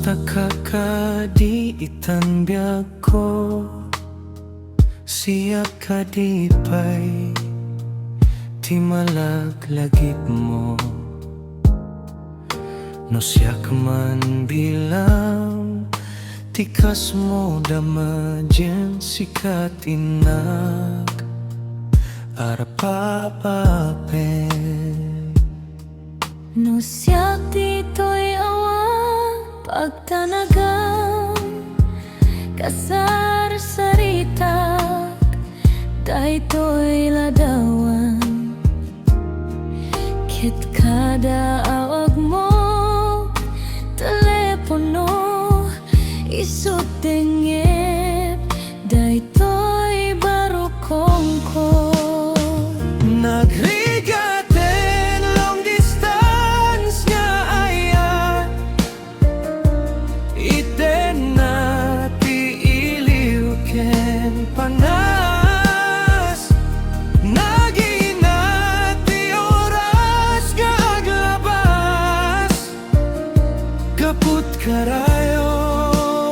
Takakadi itanbiag ko siyak kadipay ti malaglagip mo no siyak man bilang tikas mo damajen sikat inak arapapapen no siyak dito'y awan pagtanagang kasar saritak daytoy ladawan kit kada awag mo telepono isut dengep daytoy barukong ko nagrigaten long distance nga ayat iten na ti iliw ken panas nagina ti oras nga aglabas kaput karayo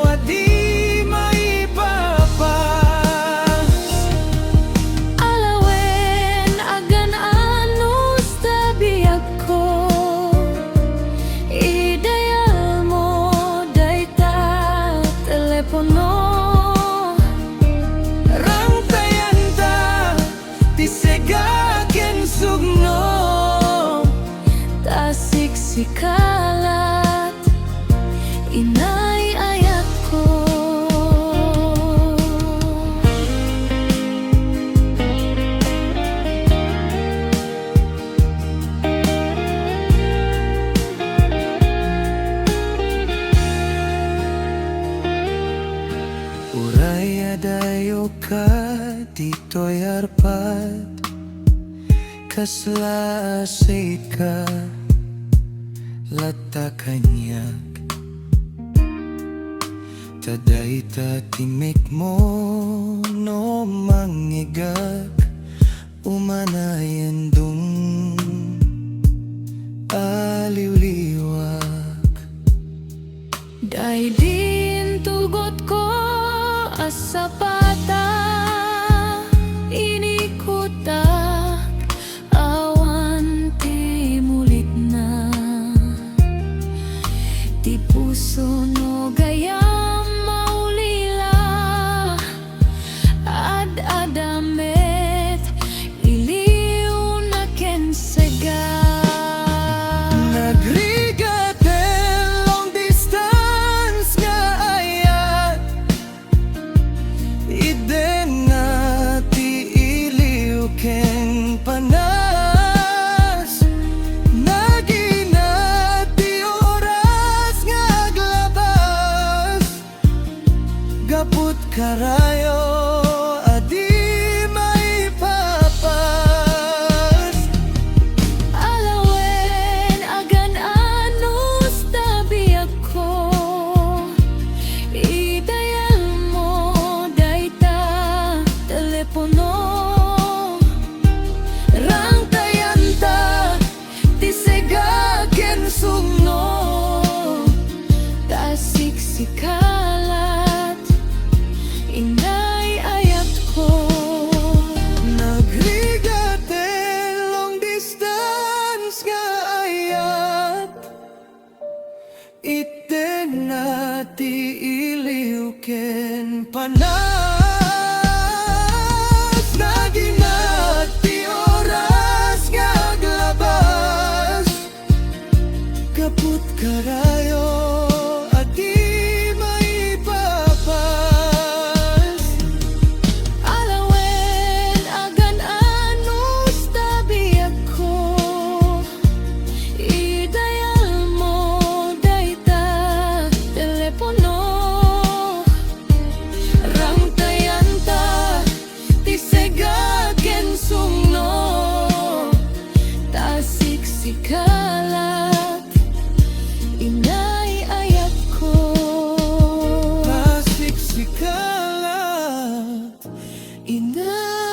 adi maipapas alawen agan anus tabiyag ko idayal mo dayta telepono rangtayan ta ti segaken sugno tasiksikalat inay ayat ko uraya dayo ka dito'y arpat kasla ka lata kanyak taday tatimik mo no mangigak umanayan dung aliwliwak day din tugot ko asapata inikutak awan ti mulit na ti puso no gayam maulila ad adamet iliw na ken sega nagrigaten long distance nga ayat iden na ti iliw ken panas nagina ti oras nga aglabas gaput karayo adi maipapas alawen agan anus tabiyag ko idayal mo dayta telepono rangtayan ta ti segaken sugno tasiksikalat inay ayat ko nagrigaten long distance nga ayat iten na ti iliw ken panas nagina ti oras nga aglabas kaput karayo adi maipapas alawen agan anus tabiyag ko idayal mo dayta telepono rangtayan ta ti segaken sugno tasiksikalat inay ayat ko pasiksikalat inay